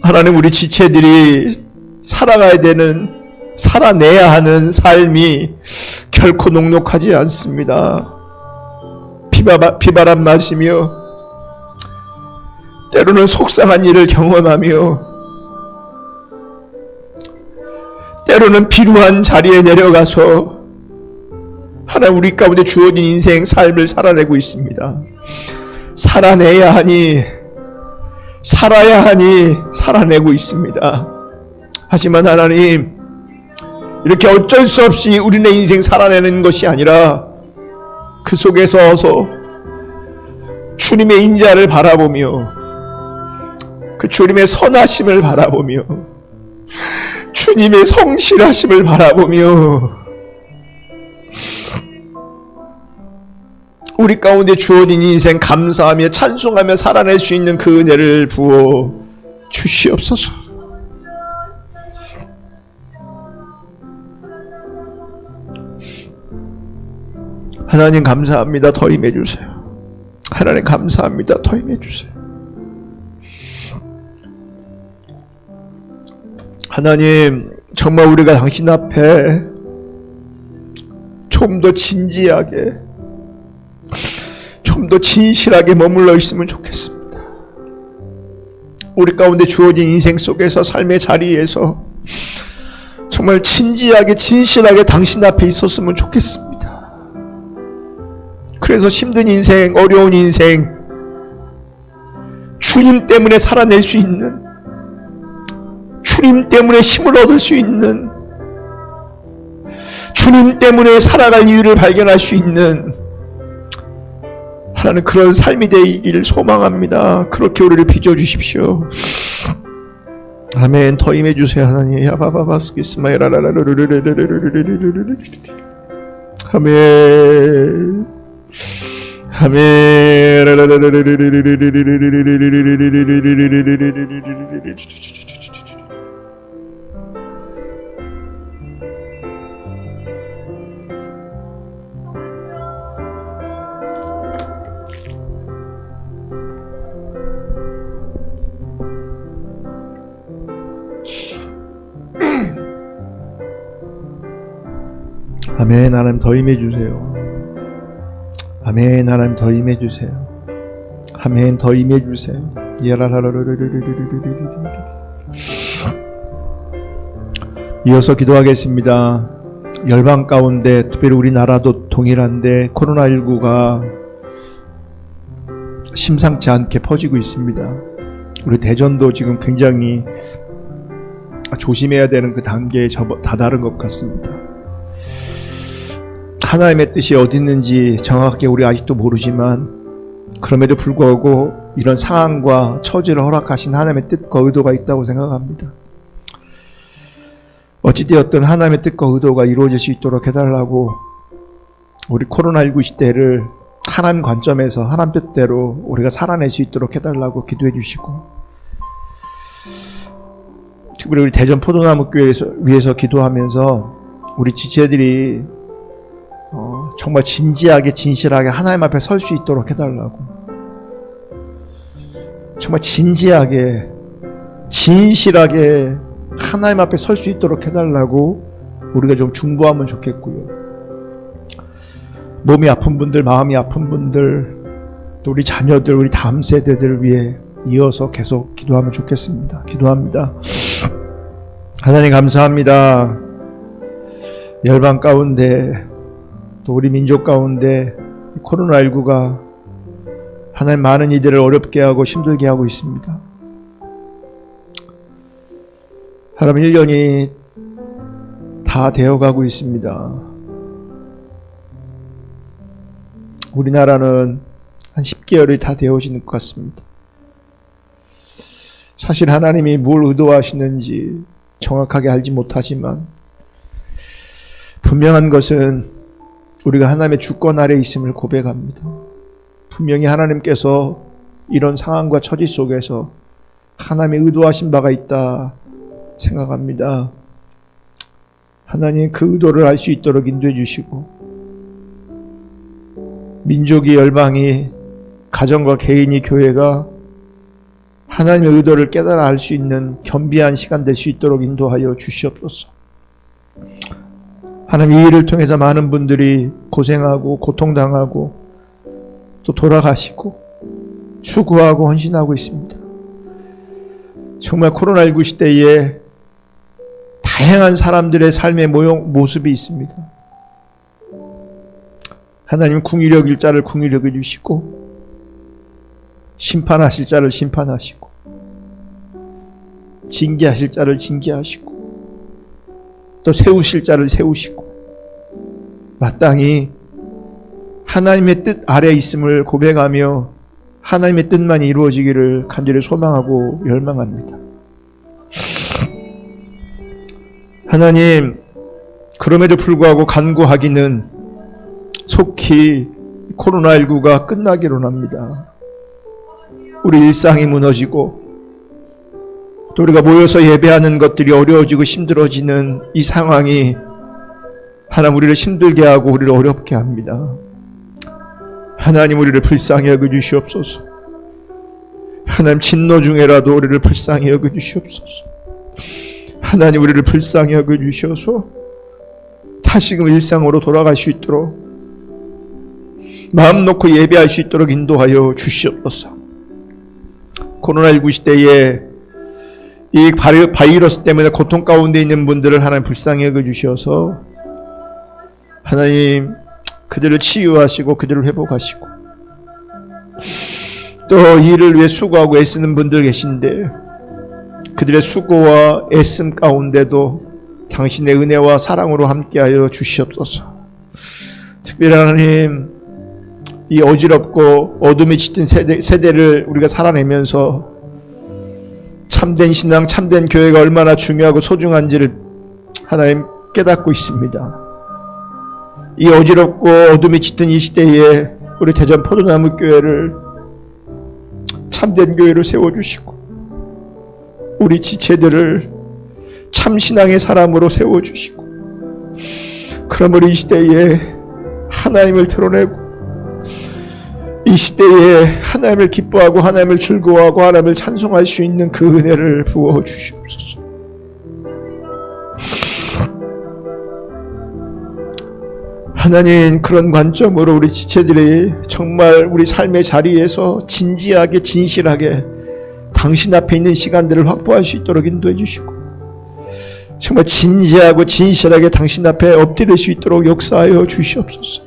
하나님, 우리 지체들이 살아가야 되는, 살아내야 하는 삶이 결코 녹록하지 않습니다. 비바람 맞으며 때로는 속상한 일을 경험하며 때로는 비루한 자리에 내려가서 하나님, 우리 가운데 주어진 인생 삶을 살아내고 있습니다. 살아내야 하니, 살아야 하니 살아내고 있습니다. 하지만 하나님, 이렇게 어쩔 수 없이 우리네 인생 살아내는 것이 아니라 그 속에서 주님의 인자를 바라보며, 그 주님의 선하심을 바라보며, 주님의 성실하심을 바라보며 우리 가운데 주어진 인생 감사하며 찬송하며 살아낼 수 있는 그 은혜를 부어 주시옵소서. 하나님, 감사합니다. 더 임해주세요. 하나님, 감사합니다. 더 임해주세요. 하나님, 정말 우리가 당신 앞에 좀 더 진지하게, 좀 더 진실하게 머물러 있으면 좋겠습니다. 우리 가운데 주어진 인생 속에서, 삶의 자리에서 정말 진지하게, 진실하게 당신 앞에 있었으면 좋겠습니다. 그래서 힘든 인생, 어려운 인생, 주님 때문에 살아낼 수 있는, 주님 때문에 힘을 얻을 수 있는, 주님 때문에 살아갈 이유를 발견할 수 있는 하나님, 그런 삶이 되기를 소망합니다. 그렇게 우리를 빚어주십시오. 아멘. 더 임해주세요. 하나님. 아멘. 아멘. 아멘. 하나님 더 임해주세요. 아멘. 하나님 더 임해주세요. 아멘. 더 임해주세요. 이어서 기도하겠습니다. 열방 가운데 특별히 우리나라도 동일한데 코로나19가 심상치 않게 퍼지고 있습니다. 우리 대전도 지금 굉장히 조심해야 되는 그 단계에 다다른 것 같습니다. 하나님의 뜻이 어디 있는지 정확하게 우리 아직도 모르지만 그럼에도 불구하고 이런 상황과 처지를 허락하신 하나님의 뜻과 의도가 있다고 생각합니다. 어찌되었든 하나님의 뜻과 의도가 이루어질 수 있도록 해달라고 우리 코로나19 시대를 하나님 관점에서 하나님 뜻대로 우리가 살아낼 수 있도록 해달라고 기도해 주시고, 특별히 우리 대전 포도나무 교회에서 위해서 기도하면서 우리 지체들이 정말 진지하게 진실하게 하나님 앞에 설 수 있도록 해달라고, 정말 진지하게 진실하게 하나님 앞에 설 수 있도록 해달라고 우리가 좀 중보하면 좋겠고요. 몸이 아픈 분들, 마음이 아픈 분들, 또 우리 자녀들, 우리 다음 세대들을 위해 이어서 계속 기도하면 좋겠습니다. 기도합니다. 하나님 감사합니다. 열방 가운데 또 우리 민족 가운데 코로나19가 하나님 많은 이들을 어렵게 하고 힘들게 하고 있습니다. 하나님 1년이 다 되어가고 있습니다. 우리나라는 한 10개월이 다 되어지는 것 같습니다. 사실 하나님이 뭘 의도하시는지 정확하게 알지 못하지만 분명한 것은 우리가 하나님의 주권 아래 있음을 고백합니다. 분명히 하나님께서 이런 상황과 처지 속에서 하나님의 의도하신 바가 있다 생각합니다. 하나님 그 의도를 알 수 있도록 인도해 주시고, 민족이, 열방이, 가정과 개인이, 교회가 하나님의 의도를 깨달아 알 수 있는 겸비한 시간 될 수 있도록 인도하여 주시옵소서. 하나님 이 일을 통해서 많은 분들이 고생하고 고통당하고 또 돌아가시고 수고하고 헌신하고 있습니다. 정말 코로나19 시대에 다양한 사람들의 삶의 모습이 있습니다. 하나님 궁유력일 자를 궁유력해 주시고 심판하실 자를 심판하시고 징계하실 자를 징계하시고 또 세우실 자를 세우시고 마땅히 하나님의 뜻 아래 있음을 고백하며 하나님의 뜻만 이루어지기를 간절히 소망하고 열망합니다. 하나님, 그럼에도 불구하고 간구하기는 속히 코로나19가 끝나기로 합니다. 우리 일상이 무너지고 또 우리가 모여서 예배하는 것들이 어려워지고 힘들어지는 이 상황이 하나님 우리를 힘들게 하고 우리를 어렵게 합니다. 하나님 우리를 불쌍히 여겨주시옵소서. 하나님 진노 중에라도 우리를 불쌍히 여겨주시옵소서. 하나님 우리를 불쌍히 여겨주셔서 다시금 일상으로 돌아갈 수 있도록 마음 놓고 예배할 수 있도록 인도하여 주시옵소서. 코로나19 시대에 이 바이러스 때문에 고통 가운데 있는 분들을 하나님 불쌍히 여겨주셔서 하나님 그들을 치유하시고 그들을 회복하시고 또 이 일을 위해 수고하고 애쓰는 분들 계신데 그들의 수고와 애씀 가운데도 당신의 은혜와 사랑으로 함께하여 주시옵소서. 특별히 하나님 이 어지럽고 어둠이 짙은 세대를 우리가 살아내면서 참된 신앙, 참된 교회가 얼마나 중요하고 소중한지를 하나님 깨닫고 있습니다. 이 어지럽고 어둠이 짙은 이 시대에 우리 대전 포도나무 교회를 참된 교회로 세워주시고 우리 지체들을 참신앙의 사람으로 세워주시고 그러므로 이 시대에 하나님을 드러내고 이 시대에 하나님을 기뻐하고 하나님을 즐거워하고 하나님을 찬송할 수 있는 그 은혜를 부어 주시옵소서. 하나님, 그런 관점으로 우리 지체들이 정말 우리 삶의 자리에서 진지하게 진실하게 당신 앞에 있는 시간들을 확보할 수 있도록 인도해 주시고, 정말 진지하고 진실하게 당신 앞에 엎드릴 수 있도록 역사하여 주시옵소서.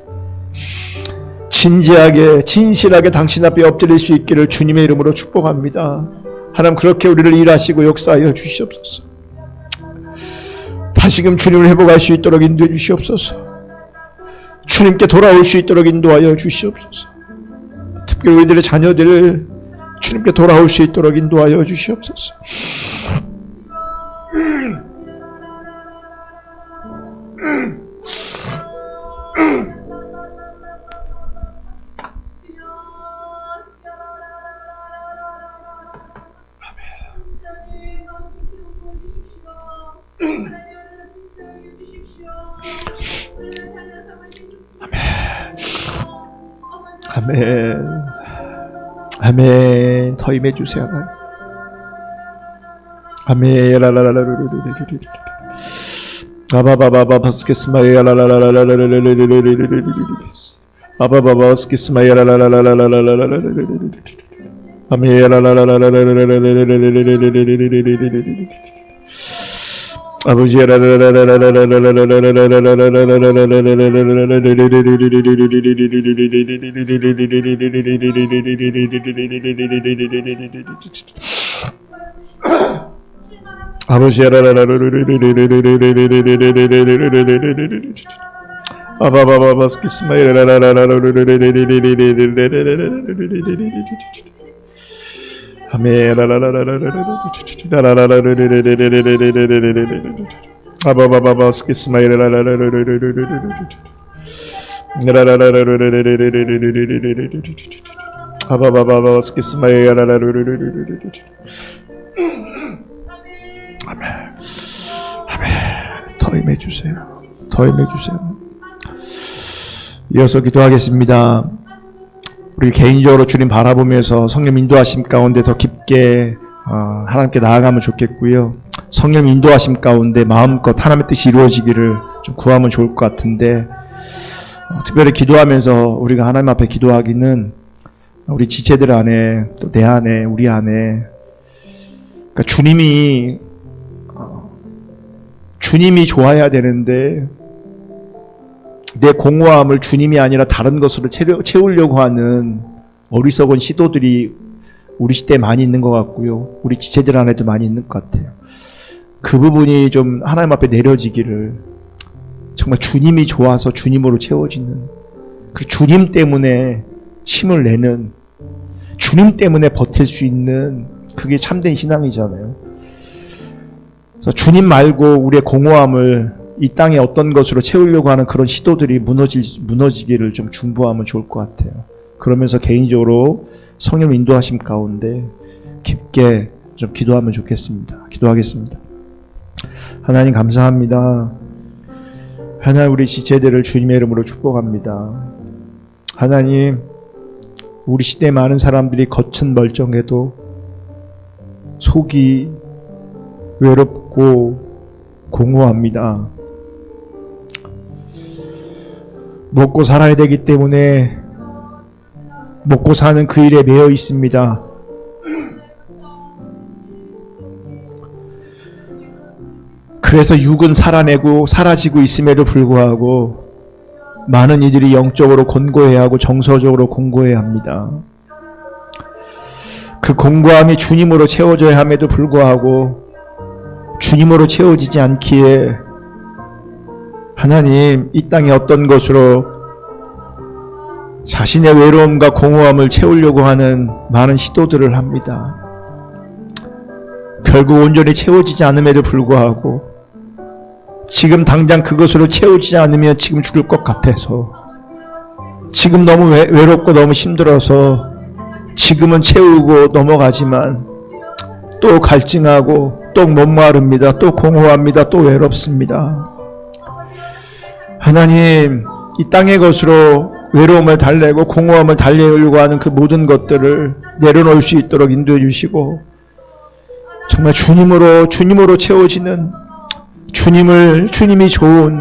진지하게 진실하게 당신 앞에 엎드릴 수 있기를 주님의 이름으로 축복합니다. 하나님, 그렇게 우리를 일하시고 역사하여 주시옵소서. 다시금 주님을 회복할 수 있도록 인도해 주시옵소서. 주님께 돌아올 수 있도록 인도하여 주시옵소서. 특별히 우리들의 자녀들을 주님께 돌아올 수 있도록 인도하여 주시옵소서. 아멘. 아멘. 더 임해 주세요. 아멘. 아바바바바 스케스마야 아바바바 스케스마야 아멘. 아버지 아버지 아바바바 스키스마일 아멘. 아바바바바 스키스마일 아바바바바 스키스마일 아멘. 아멘. 더 임해 주세요. 더 임해 주세요. 이어서 기도하겠습니다. 우리 개인적으로 주님 바라보면서 성령 인도하심 가운데 더 깊게 하나님께 나아가면 좋겠고요. 성령 인도하심 가운데 마음껏 하나님의 뜻이 이루어지기를 좀 구하면 좋을 것 같은데, 특별히 기도하면서 우리가 하나님 앞에 기도하기는 우리 지체들 안에, 또 내 안에, 우리 안에, 그러니까 주님이 좋아야 되는데 내 공허함을 주님이 아니라 다른 것으로 채우려고 하는 어리석은 시도들이 우리 시대에 많이 있는 것 같고요. 우리 지체들 안에도 많이 있는 것 같아요. 그 부분이 좀 하나님 앞에 내려지기를, 정말 주님이 좋아서 주님으로 채워지는, 그 주님 때문에 힘을 내는, 주님 때문에 버틸 수 있는, 그게 참된 신앙이잖아요. 그래서 주님 말고 우리의 공허함을 이 땅에 어떤 것으로 채우려고 하는 그런 시도들이 무너지기를 좀 중보하면 좋을 것 같아요. 그러면서 개인적으로 성령 인도하심 가운데 깊게 좀 기도하면 좋겠습니다. 기도하겠습니다. 하나님 감사합니다. 하나님, 우리 지체들을 주님의 이름으로 축복합니다. 하나님, 우리 시대 많은 사람들이 겉은 멀쩡해도 속이 외롭고 공허합니다. 먹고 살아야 되기 때문에 먹고 사는 그 일에 매여 있습니다. 그래서 육은 살아내고 사라지고 있음에도 불구하고 많은 이들이 영적으로 곤고해야 하고 정서적으로 공고해야 합니다. 그 공고함이 주님으로 채워져야 함에도 불구하고 주님으로 채워지지 않기에 하나님, 이 땅에 어떤 것으로 자신의 외로움과 공허함을 채우려고 하는 많은 시도들을 합니다. 결국 온전히 채워지지 않음에도 불구하고 지금 당장 그것으로 채워지지 않으면 지금 죽을 것 같아서, 지금 너무 외롭고 너무 힘들어서 지금은 채우고 넘어가지만 또 갈증하고 또 목마릅니다. 또 공허합니다. 또 외롭습니다. 하나님, 이 땅의 것으로 외로움을 달래고 공허함을 달래려고 하는 그 모든 것들을 내려놓을 수 있도록 인도해 주시고, 정말 주님으로 채워지는, 주님이 좋은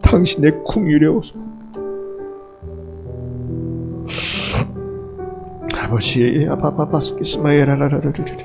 당신의 궁유레오소. 아버지 아바바바스키스마에라라라라라라라.